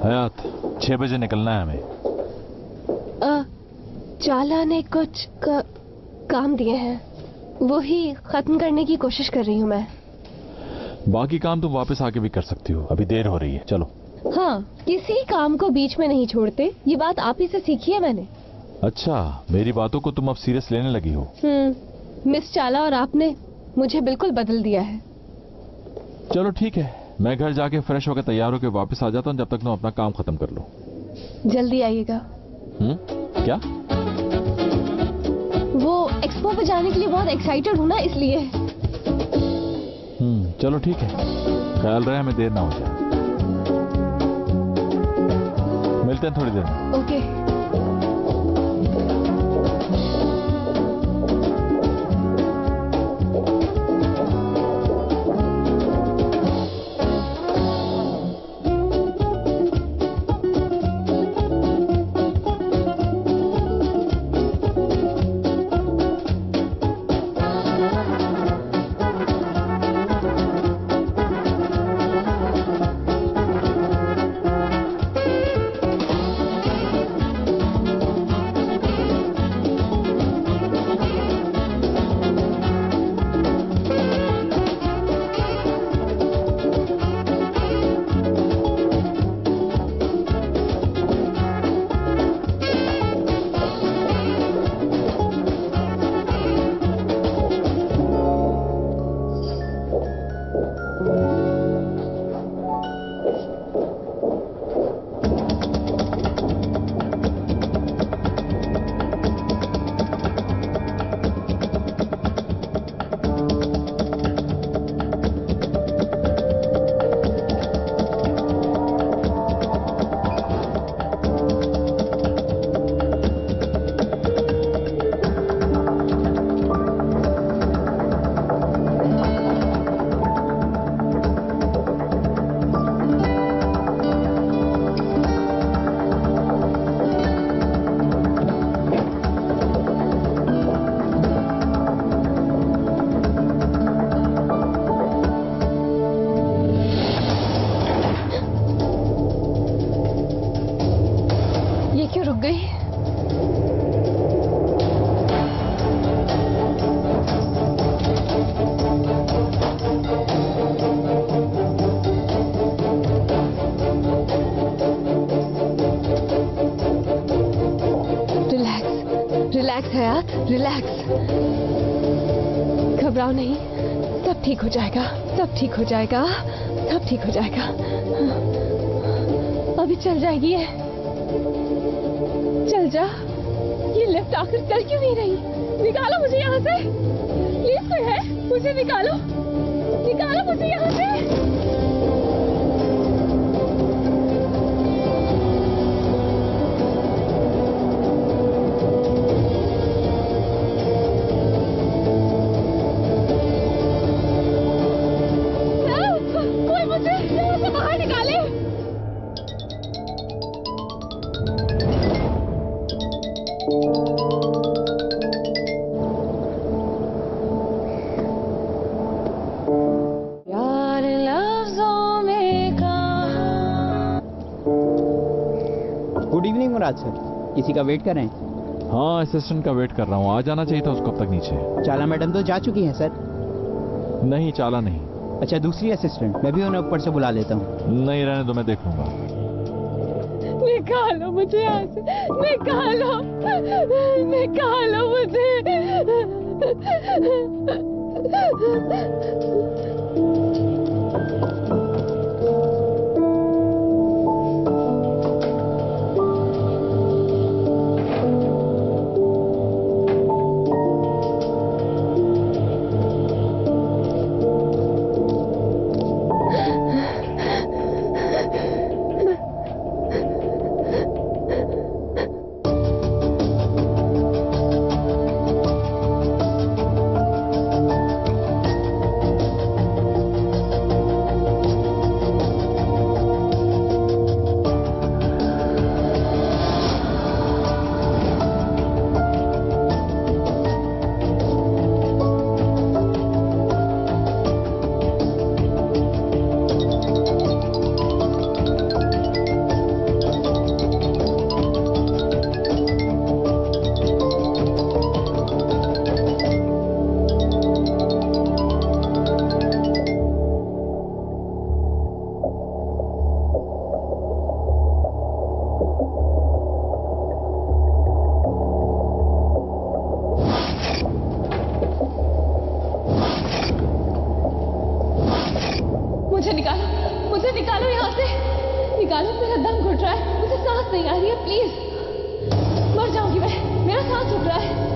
हयात 6 बजे निकलना है हमें। चाला ने कुछ काम दिए हैं, वो ही खत्म करने की कोशिश कर रही हूँ मैं। बाकी काम तुम वापस आके भी कर सकती हो, अभी देर हो रही है। चलो। हाँ, किसी काम को बीच में नहीं छोड़ते, ये बात आप ही से सीखी है मैंने। अच्छा, मेरी बातों को तुम अब सीरियस लेने लगी हो। मिस चाला और आपने मुझे बिल्कुल बदल दिया है। चलो ठीक है, मैं घर जाके फ्रेश होकर तैयार होकर वापस आ जाता हूँ, जब तक तुम अपना काम खत्म कर लो। जल्दी आइएगा। क्या? वो एक्सपो पे जाने के लिए बहुत एक्साइटेड हूँ ना, इसलिए। चलो ठीक है, ख्याल रहे हमें देर ना हो जाए। मिलते हैं थोड़ी देर में। ओके। रिलैक्स, घबराओ नहीं, सब ठीक हो जाएगा, सब ठीक हो जाएगा, सब ठीक हो जाएगा। अभी चल जाएगी ये, चल जा। ये लिफ्ट आखिर चल क्यों नहीं रही? निकालो मुझे यहाँ से, प्लीज कोई है, मुझे निकालो, निकालो मुझे यहाँ से। सर, किसी का वेट कर रहे हैं? हाँ, असिस्टेंट का वेट कर रहा हूँ। आ जाना चाहिए था उसको अब तक नीचे। चाला मैडम तो जा चुकी हैं सर। नहीं, चाला नहीं। अच्छा, दूसरी असिस्टेंट? मैं भी उन्हें ऊपर से बुला लेता हूँ। नहीं, रहने दो, मैं देख लूंगा। निकालो मुझे यहाँ से, निकालो, निकालो मुझे। मुझे निकालो यहाँ से, निकालो, मेरा दम घुट रहा है, मुझे सांस नहीं आ रही है, प्लीज, मर जाऊंगी मैं, मेरा सांस रुक रहा है।